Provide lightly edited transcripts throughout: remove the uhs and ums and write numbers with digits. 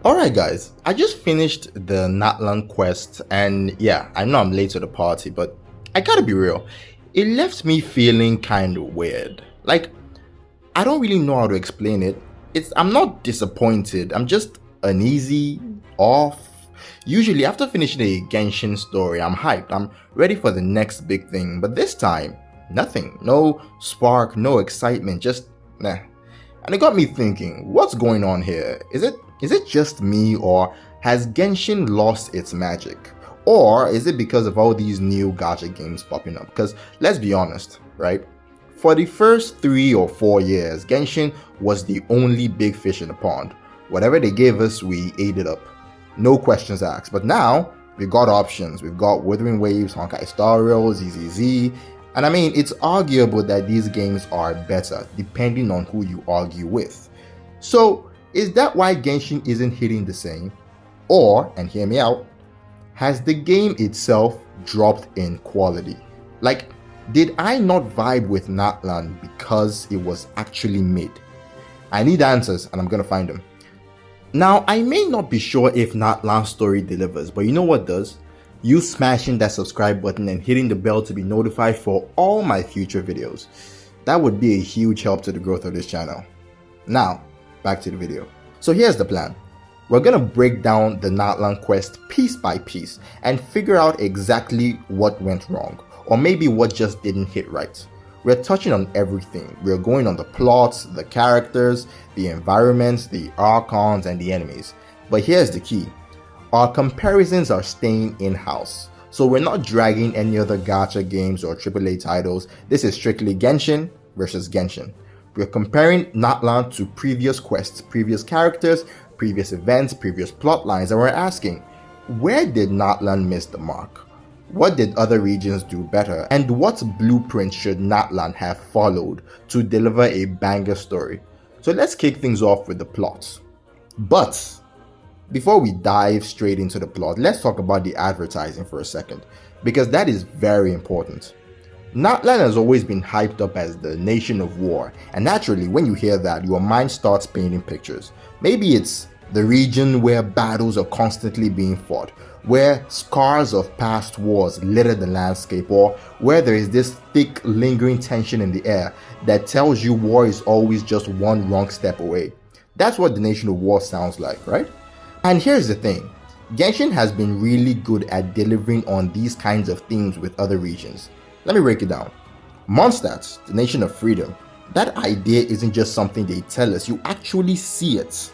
Alright guys, I just finished the Natlan quest and yeah, I know I'm late to the party, but I gotta be real, it left me feeling kind of weird. Like, I don't really know how to explain it. I'm not disappointed, I'm just uneasy, off. Usually after finishing a Genshin story, I'm hyped, I'm ready for the next big thing, but this time, nothing. No spark, no excitement, just nah. And it got me thinking, what's going on here? Is it just me, or has Genshin lost its magic? Or is it because of all these new gacha games popping up? Because let's be honest, right? For the first 3 or 4 years, Genshin was the only big fish in the pond. Whatever they gave us, we ate it up. No questions asked. But now, we've got options. We've got Wuthering Waves, Honkai Star Rail, ZZZ. And I mean, it's arguable that these games are better, depending on who you argue with. So, is that why Genshin isn't hitting the same? Or, and hear me out, has the game itself dropped in quality? Like, did I not vibe with Natlan because it was actually made? I need answers and I'm gonna find them. Now, I may not be sure if Natlan's story delivers, but you know what does? You smashing that subscribe button and hitting the bell to be notified for all my future videos. That would be a huge help to the growth of this channel. Now, back to the video. So here's the plan. We're gonna break down the Natlan quest piece by piece and figure out exactly what went wrong, or maybe what just didn't hit right. We're touching on everything. We're going on the plots, the characters, the environments, the Archons, and the enemies. But here's the key. Our comparisons are staying in-house. So we're not dragging any other gacha games or AAA titles. This is strictly Genshin versus Genshin. We're comparing Natlan to previous quests, previous characters, previous events, previous plot lines, and we're asking, where did Natlan miss the mark? What did other regions do better? And what blueprint should Natlan have followed to deliver a banger story? So let's kick things off with the plot. But before we dive straight into the plot, let's talk about the advertising for a second, because that is very important. Natlan has always been hyped up as the nation of war, and naturally when you hear that, your mind starts painting pictures. Maybe it's the region where battles are constantly being fought, where scars of past wars litter the landscape, or where there is this thick lingering tension in the air that tells you war is always just one wrong step away. That's what the nation of war sounds like, right? And here's the thing, Genshin has been really good at delivering on these kinds of themes with other regions. Let me break it down. Mondstadt, the nation of freedom, that idea isn't just something they tell us, you actually see it.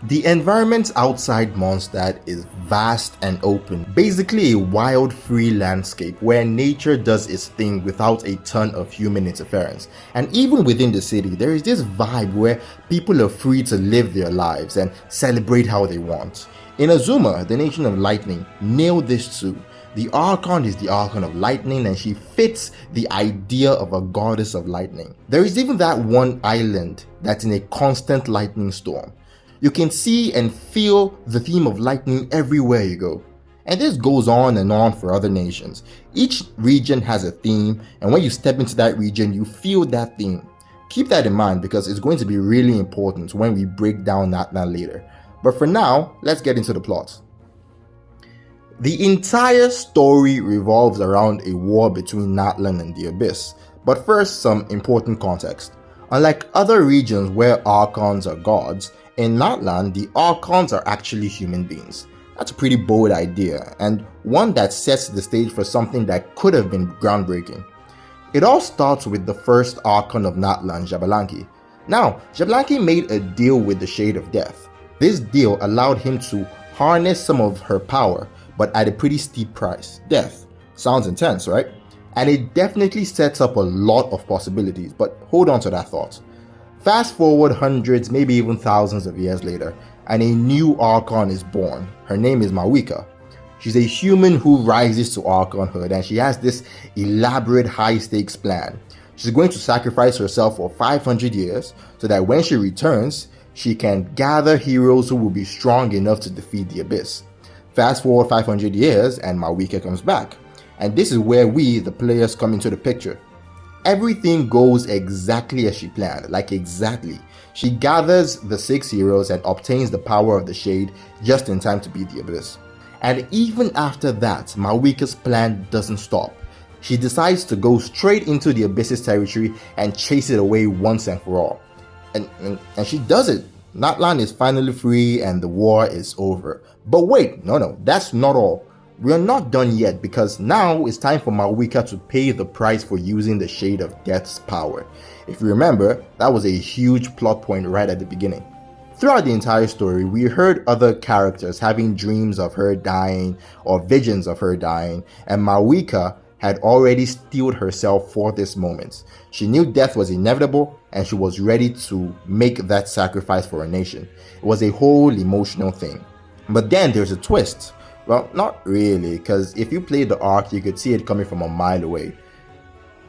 The environment outside Mondstadt is vast and open, basically a wild free landscape where nature does its thing without a ton of human interference. And even within the city, there is this vibe where people are free to live their lives and celebrate how they want. Inazuma, the nation of lightning, nailed this too. The Archon is the Archon of lightning and she fits the idea of a goddess of lightning. There is even that one island that's in a constant lightning storm. You can see and feel the theme of lightning everywhere you go. And this goes on and on for other nations. Each region has a theme, and when you step into that region, you feel that theme. Keep that in mind because it's going to be really important when we break down Natlan later. But for now, let's get into the plot. The entire story revolves around a war between Natlan and the Abyss. But first, some important context. Unlike other regions where Archons are gods, in Natlan, the Archons are actually human beings. That's a pretty bold idea, and one that sets the stage for something that could have been groundbreaking. It all starts with the first Archon of Natlan, Xbalanque. Now, Xbalanque made a deal with the Shade of Death. This deal allowed him to harness some of her power, but at a pretty steep price. Death. Sounds intense, right? And it definitely sets up a lot of possibilities, but hold on to that thought. Fast forward hundreds, maybe even thousands of years later, and a new Archon is born. Her name is Mavika. She's a human who rises to Archonhood, and she has this elaborate high-stakes plan. She's going to sacrifice herself for 500 years so that when she returns, she can gather heroes who will be strong enough to defeat the Abyss. Fast forward 500 years, and Mavika comes back. And this is where we, the players, come into the picture. everything goes exactly as she planned, like exactly. She gathers the 6 heroes and obtains the power of the Shade just in time to beat the Abyss. And even after that, Mavika's plan doesn't stop. She decides to go straight into the Abyss's territory and chase it away once and for all. And she does it. Natlan is finally free and the war is over. But wait, no, that's not all. We're not done yet, because now it's time for Mavika to pay the price for using the Shade of Death's power. If you remember, that was a huge plot point right at the beginning. Throughout the entire story, we heard other characters having dreams of her dying or visions of her dying, and Mavika had already steeled herself for this moment. She knew death was inevitable and she was ready to make that sacrifice for her nation. It was a whole emotional thing. But then there's a twist. Well, not really, because if you played the arc, you could see it coming from a mile away.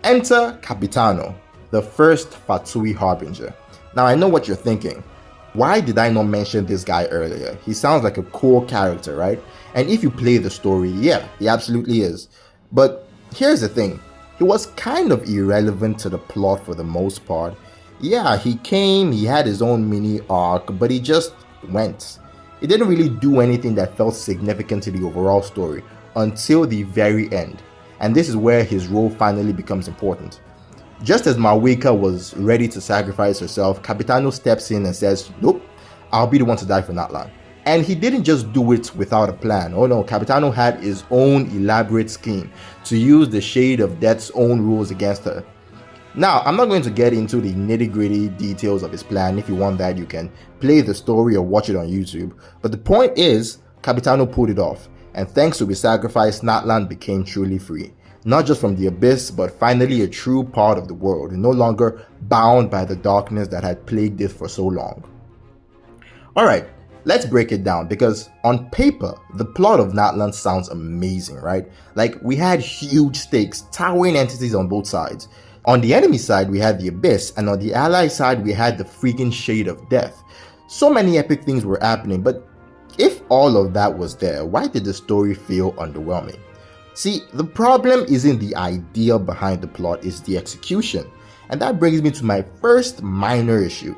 Enter Capitano, the first Fatsui Harbinger. Now I know what you're thinking. Why did I not mention this guy earlier? He sounds like a cool character, right? And if you play the story, yeah, he absolutely is. But here's the thing, he was kind of irrelevant to the plot for the most part. Yeah, he came, he had his own mini arc, but he just went. It didn't really do anything that felt significant to the overall story until the very end. And this is where his role finally becomes important. Just as Mavika was ready to sacrifice herself, Capitano steps in and says, nope, I'll be the one to die for Natlan. And he didn't just do it without a plan. Oh no, Capitano had his own elaborate scheme to use the Shade of Death's own rules against her. Now, I'm not going to get into the nitty-gritty details of his plan. If you want that, you can play the story or watch it on YouTube. But the point is, Capitano pulled it off, and thanks to his sacrifice, Natlan became truly free. Not just from the Abyss, but finally a true part of the world, no longer bound by the darkness that had plagued it for so long. Alright, let's break it down, because on paper, the plot of Natlan sounds amazing, right? Like, we had huge stakes, towering entities on both sides. On the enemy side, we had the Abyss, and on the ally side, we had the freaking Shade of Death. So many epic things were happening, but if all of that was there, why did the story feel underwhelming? See, the problem isn't the idea behind the plot, it's the execution. And that brings me to my first minor issue.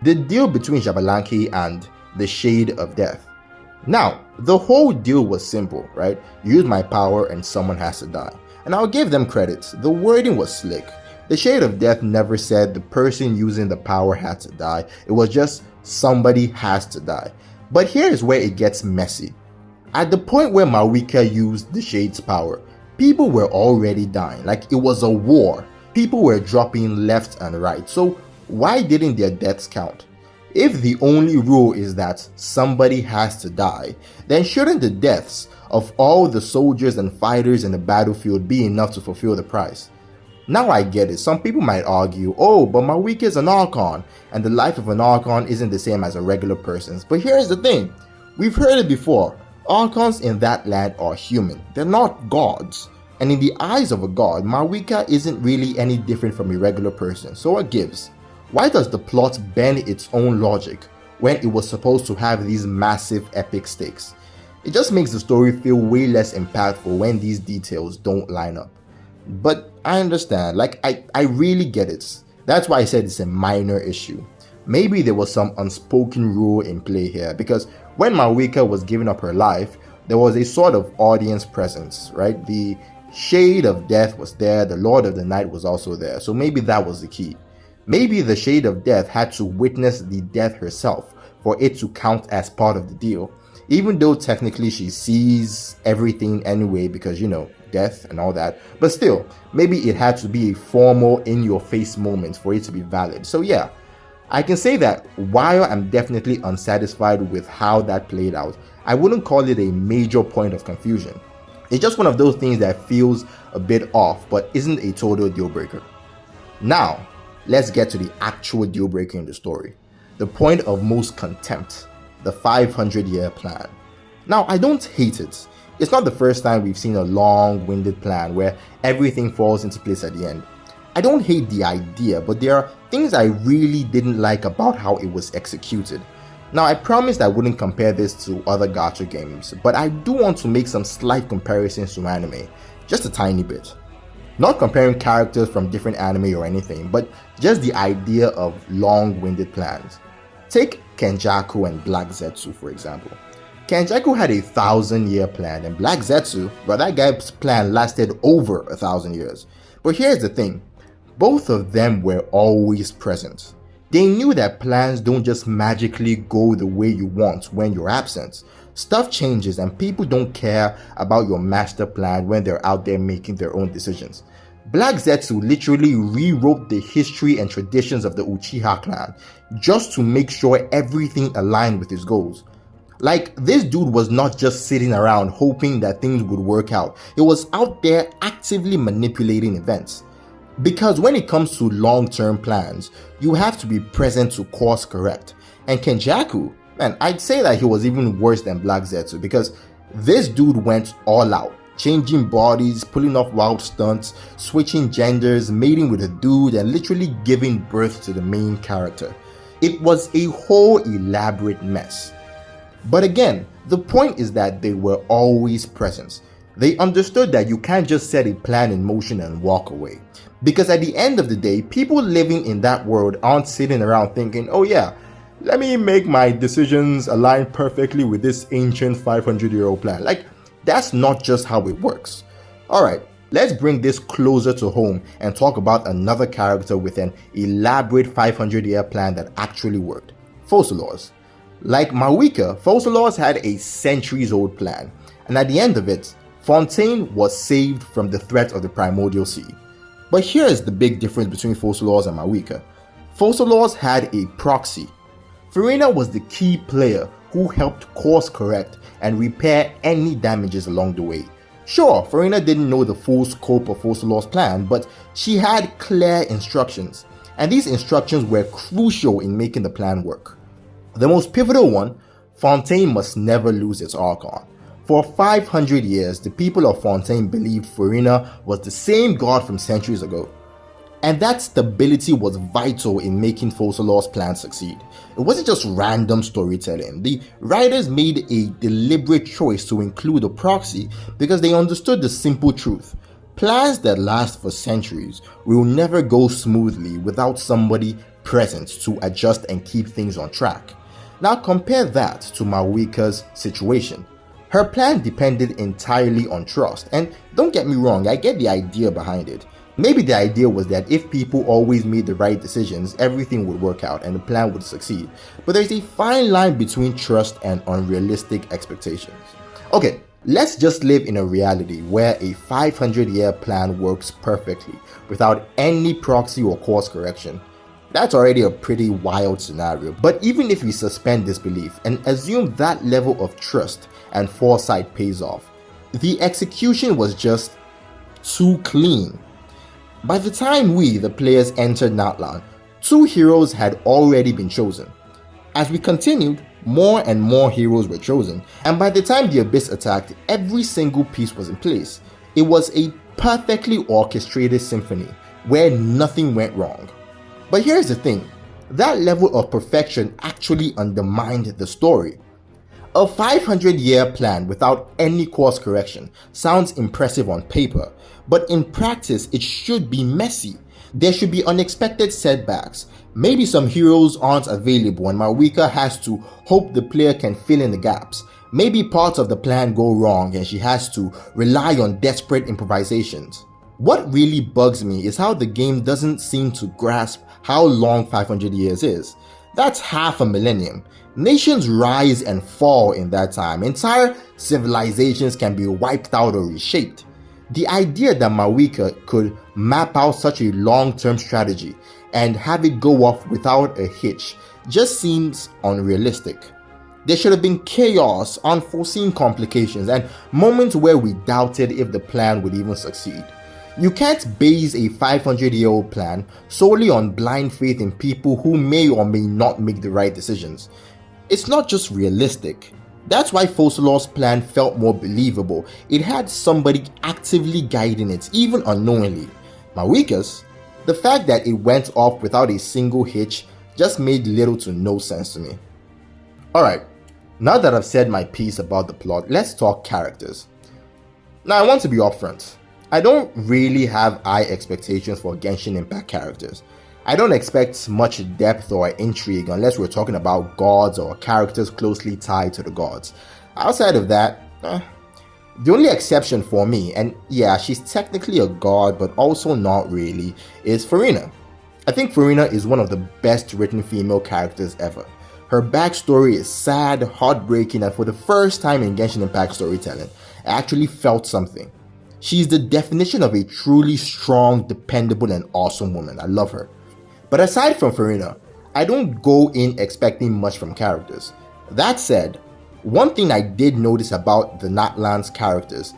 The deal between Xbalanque and the Shade of Death. Now, the whole deal was simple, right? Use my power and someone has to die. And I'll give them credit, the wording was slick. The Shade of Death never said the person using the power had to die. It was just somebody has to die. But here is where it gets messy. At the point where Mavika used the Shade's power, people were already dying. Like, it was a war. People were dropping left and right. So why didn't their deaths count? If the only rule is that somebody has to die, then shouldn't the deaths of all the soldiers and fighters in the battlefield be enough to fulfill the price? Now I get it. Some people might argue, oh, but Mavika is an Archon, and the life of an Archon isn't the same as a regular person's. But here's the thing. We've heard it before. Archons in that land are human. They're not gods. And in the eyes of a god, Mavika isn't really any different from a regular person. So what gives? Why does the plot bend its own logic when it was supposed to have these massive epic stakes? It just makes the story feel way less impactful when these details don't line up. But I understand, like, I really get it. That's why I said it's a minor issue. Maybe there was some unspoken rule in play here, because when Mavika was giving up her life, there was a sort of audience presence, right? The Shade of Death was there, the Lord of the Night was also there, so maybe that was the key. Maybe the Shade of Death had to witness the death herself for it to count as part of the deal, even though technically she sees everything anyway because, you know, death and all that. But still, maybe it had to be a formal in-your-face moment for it to be valid. So yeah, I can say that while I'm definitely unsatisfied with how that played out, I wouldn't call it a major point of confusion. It's just one of those things that feels a bit off but isn't a total deal breaker. Now, let's get to the actual deal breaker in the story. The point of most contempt, the 500-year plan. Now, I don't hate it. It's not the first time we've seen a long-winded plan where everything falls into place at the end. I don't hate the idea, but there are things I really didn't like about how it was executed. Now, I promised I wouldn't compare this to other gacha games, but I do want to make some slight comparisons to anime, just a tiny bit. Not comparing characters from different anime or anything, but just the idea of long-winded plans. Take Kenjaku and Black Zetsu for example. Kenjaku had a 1,000-year plan, and Black Zetsu, well, that guy's plan lasted over 1,000 years. But here's the thing, both of them were always present. They knew that plans don't just magically go the way you want when you're absent. Stuff changes and people don't care about your master plan when they're out there making their own decisions. Black Zetsu literally rewrote the history and traditions of the Uchiha clan just to make sure everything aligned with his goals. Like, this dude was not just sitting around hoping that things would work out. He was out there actively manipulating events. Because when it comes to long-term plans, you have to be present to course correct. And Kenjaku, man, I'd say that he was even worse than Black Zetsu because this dude went all out, changing bodies, pulling off wild stunts, switching genders, mating with a dude, and literally giving birth to the main character. It was a whole elaborate mess. But again, the point is that they were always present. They understood that you can't just set a plan in motion and walk away. Because at the end of the day, people living in that world aren't sitting around thinking, oh yeah, let me make my decisions align perfectly with this ancient 500-year-old plan. Like, that's not just how it works. Alright, let's bring this closer to home and talk about another character with an elaborate 500-year plan that actually worked. Focalors. Like Mavika, Focalors had a centuries-old plan, and at the end of it, Fontaine was saved from the threat of the Primordial Sea. But here is the big difference between Focalors and Mavika. Focalors had a proxy. Furina was the key player who helped course correct and repair any damages along the way. Sure, Furina didn't know the full scope of Focalors' plan, but she had clear instructions, and these instructions were crucial in making the plan work. The most pivotal one, Fontaine must never lose its Archon. For 500 years, the people of Fontaine believed Furina was the same god from centuries ago. And that stability was vital in making Focalors' plan succeed. It wasn't just random storytelling. The writers made a deliberate choice to include a proxy because they understood the simple truth. Plans that last for centuries will never go smoothly without somebody present to adjust and keep things on track. Now compare that to Mavika's situation. Her plan depended entirely on trust, and don't get me wrong, I get the idea behind it. Maybe the idea was that if people always made the right decisions, everything would work out and the plan would succeed. But there's a fine line between trust and unrealistic expectations. Okay, let's just live in a reality where a 500-year plan works perfectly without any proxy or course correction. That's already a pretty wild scenario. But even if we suspend disbelief and assume that level of trust and foresight pays off, the execution was just too clean. By the time we, the players, entered Natlan, 2 heroes had already been chosen. As we continued, more and more heroes were chosen, and by the time the Abyss attacked, every single piece was in place. It was a perfectly orchestrated symphony where nothing went wrong. But here's the thing, that level of perfection actually undermined the story. A 500-year plan without any course correction sounds impressive on paper, but in practice it should be messy. There should be unexpected setbacks. Maybe some heroes aren't available and Mavika has to hope the player can fill in the gaps. Maybe parts of the plan go wrong and she has to rely on desperate improvisations. What really bugs me is how the game doesn't seem to grasp how long 500 years is. That's half a millennium. Nations rise and fall in that time. Entire civilizations can be wiped out or reshaped. The idea that Mavika could map out such a long-term strategy and have it go off without a hitch just seems unrealistic. There should have been chaos, unforeseen complications, and moments where we doubted if the plan would even succeed. You can't base a 500-year-old plan solely on blind faith in people who may or may not make the right decisions. It's not just realistic. That's why Focalors' plan felt more believable. It had somebody actively guiding it, even unknowingly. Mavika's, the fact that it went off without a single hitch just made little to no sense to me. Alright, now that I've said my piece about the plot, let's talk characters. Now I want to be upfront. I don't really have high expectations for Genshin Impact characters. I don't expect much depth or intrigue unless we're talking about gods or characters closely tied to the gods. Outside of that, the only exception for me, and yeah, she's technically a god but also not really, is Furina. I think Furina is one of the best written female characters ever. Her backstory is sad, heartbreaking, and for the first time in Genshin Impact storytelling, I actually felt something. She's the definition of a truly strong, dependable, and awesome woman. I love her. But aside from Furina, I don't go in expecting much from characters. That said, one thing I did notice about the Natlan's characters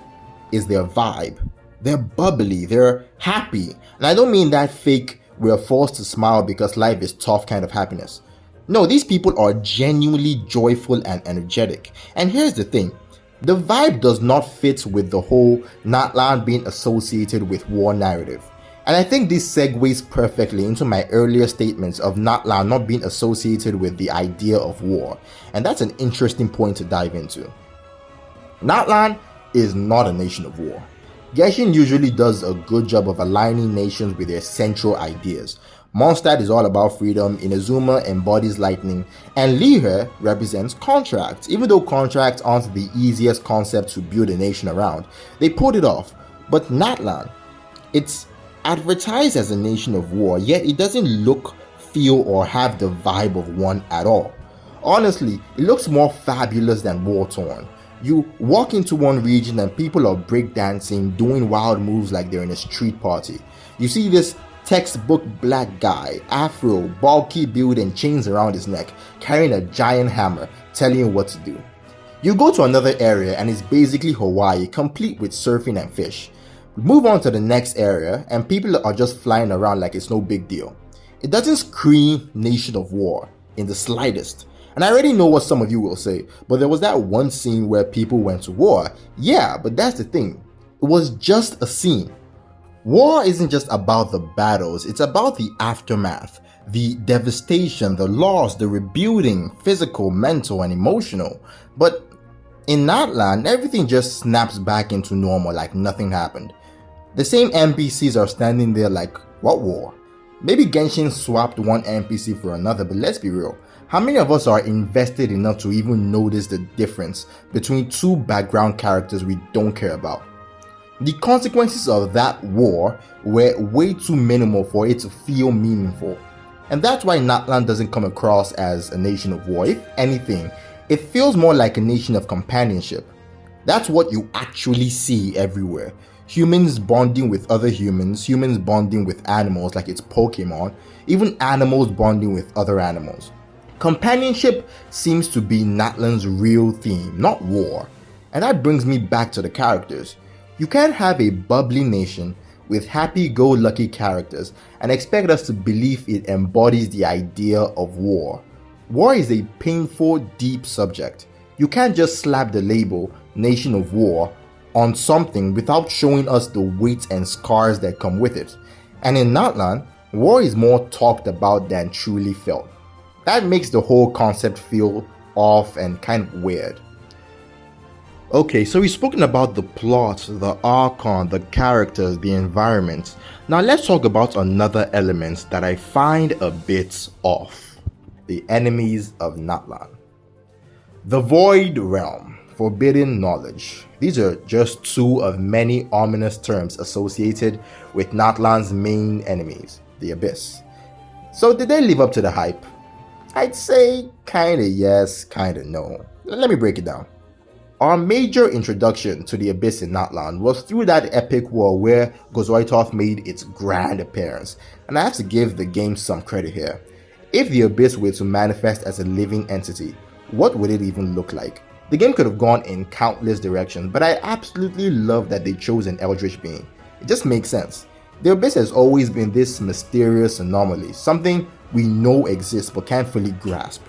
is their vibe. They're bubbly, they're happy, and I don't mean that fake we're forced to smile because life is tough kind of happiness. No, these people are genuinely joyful and energetic. And here's the thing, the vibe does not fit with the whole Natlan being associated with war narrative. And I think this segues perfectly into my earlier statements of Natlan not being associated with the idea of war. And that's an interesting point to dive into. Natlan is not a nation of war. Genshin usually does a good job of aligning nations with their central ideas. Mondstadt is all about freedom, Inazuma embodies lightning, and Liyue represents contracts. Even though contracts aren't the easiest concept to build a nation around, they pulled it off. But Natlan, it's advertised as a nation of war, yet it doesn't look, feel, or have the vibe of one at all. Honestly, it looks more fabulous than war-torn. You walk into one region and people are breakdancing, doing wild moves like they're in a street party. You see this textbook black guy, afro, bulky build and chains around his neck, carrying a giant hammer, telling you what to do. You go to another area and it's basically Hawaii, complete with surfing and fish. Move on to the next area and people are just flying around like it's no big deal. It doesn't scream nation of war in the slightest. And I already know what some of you will say, but there was that one scene where people went to war. Yeah, but that's the thing. It was just a scene. War isn't just about the battles, it's about the aftermath, the devastation, the loss, the rebuilding, physical, mental, and emotional. But in Natlan, everything just snaps back into normal like nothing happened. The same NPCs are standing there like, what war? Maybe Genshin swapped one NPC for another, but let's be real. How many of us are invested enough to even notice the difference between two background characters we don't care about? The consequences of that war were way too minimal for it to feel meaningful. And that's why Natlan doesn't come across as a nation of war. If anything, it feels more like a nation of companionship. That's what you actually see everywhere. Humans bonding with other humans, humans bonding with animals like it's Pokemon, even animals bonding with other animals. Companionship seems to be Natlan's real theme, not war. And that brings me back to the characters. You can't have a bubbly nation with happy-go-lucky characters and expect us to believe it embodies the idea of war. War is a painful, deep subject. You can't just slap the label Nation of War on something without showing us the weight and scars that come with it. And in Natlan, war is more talked about than truly felt. That makes the whole concept feel off and kind of weird. Okay, so we've spoken about the plot, the Archon, the characters, the environment. Now let's talk about another element that I find a bit off. The Enemies of Natlan. The Void Realm, Forbidden Knowledge. These are just two of many ominous terms associated with Natlan's main enemies, the Abyss. So did they live up to the hype? I'd say kinda yes, kinda no. Let me break it down. Our major introduction to the Abyss in Natlan was through that epic war where Gozoitoth made its grand appearance, and I have to give the game some credit here. If the Abyss were to manifest as a living entity, what would it even look like? The game could have gone in countless directions, but I absolutely love that they chose an eldritch being. It just makes sense. The Abyss has always been this mysterious anomaly, something we know exists but can't fully grasp.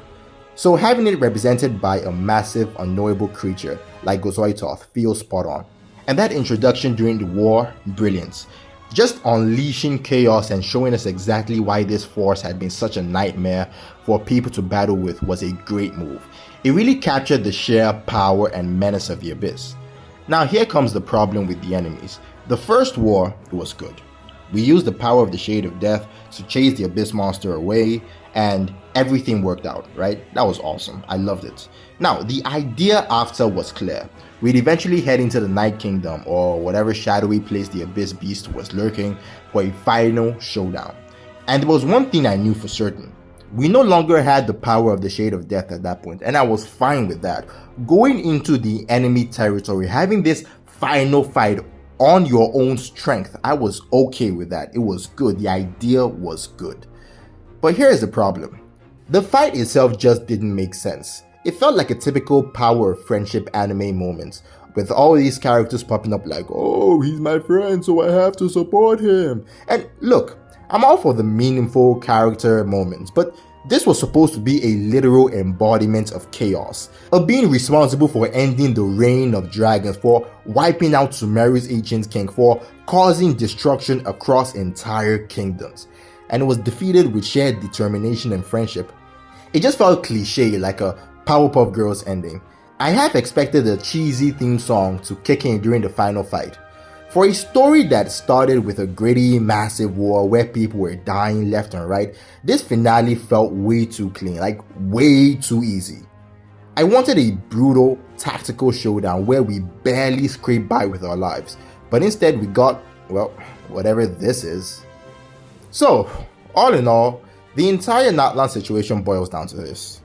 So having it represented by a massive, unknowable creature like Gozoitoth feels spot on. And that introduction during the war, brilliant. Just unleashing chaos and showing us exactly why this force had been such a nightmare for people to battle with was a great move. It really captured the sheer power and menace of the Abyss. Now here comes the problem with the enemies. The first war was good. We used the power of the Shade of Death to chase the Abyss monster away, and everything worked out, right? That was awesome. I loved it. Now, the idea after was clear. We'd eventually head into the Night Kingdom, or whatever shadowy place the Abyss Beast was lurking, for a final showdown. And there was one thing I knew for certain. We no longer had the power of the Shade of Death at that point, and I was fine with that. Going into the enemy territory, having this final fight on your own strength, I was okay with that. It was good. The idea was good. But here's the problem. The fight itself just didn't make sense. It felt like a typical power of friendship anime moment, with all these characters popping up like, oh, he's my friend, so I have to support him. And look, I'm all for the meaningful character moments, but this was supposed to be a literal embodiment of chaos, of being responsible for ending the reign of dragons, for wiping out Sumeru's ancient king, for causing destruction across entire kingdoms. And it was defeated with shared determination and friendship. It just felt cliche, like a Powerpuff Girls ending. I half expected a cheesy theme song to kick in during the final fight. For a story that started with a gritty, massive war where people were dying left and right, this finale felt way too clean, like way too easy. I wanted a brutal, tactical showdown where we barely scraped by with our lives, but instead we got, well, whatever this is. So, all in all, the entire Natlan situation boils down to this.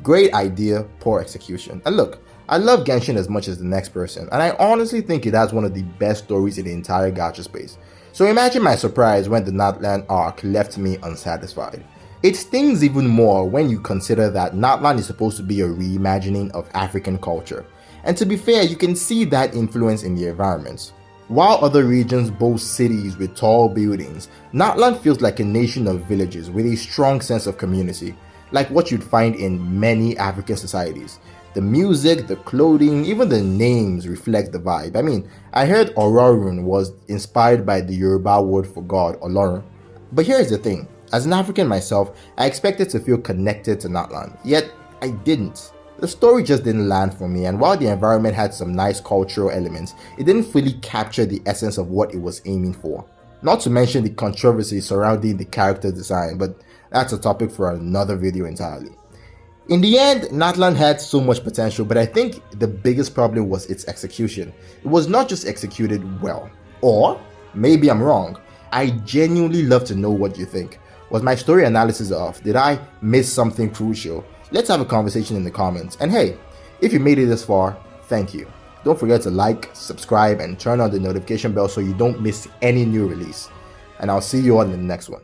Great idea, poor execution. And look, I love Genshin as much as the next person, and I honestly think it has one of the best stories in the entire gacha space. So imagine my surprise when the Natlan arc left me unsatisfied. It stings even more when you consider that Natlan is supposed to be a reimagining of African culture. And to be fair, you can see that influence in the environments. While other regions boast cities with tall buildings, Natlan feels like a nation of villages with a strong sense of community, like what you'd find in many African societies. The music, the clothing, even the names reflect the vibe. I mean, I heard Ororun was inspired by the Yoruba word for God, Olorun. But here's the thing, as an African myself, I expected to feel connected to Natlan, yet I didn't. The story just didn't land for me, and while the environment had some nice cultural elements, it didn't fully capture the essence of what it was aiming for. Not to mention the controversy surrounding the character design, but that's a topic for another video entirely. In the end, Natlan had so much potential, but I think the biggest problem was its execution. It was not just executed well. Or, maybe I'm wrong. I genuinely love to know what you think. Was my story analysis off? Did I miss something crucial? Let's have a conversation in the comments. And hey, if you made it this far, thank you. Don't forget to like, subscribe, and turn on the notification bell so you don't miss any new release. And I'll see you on the next one.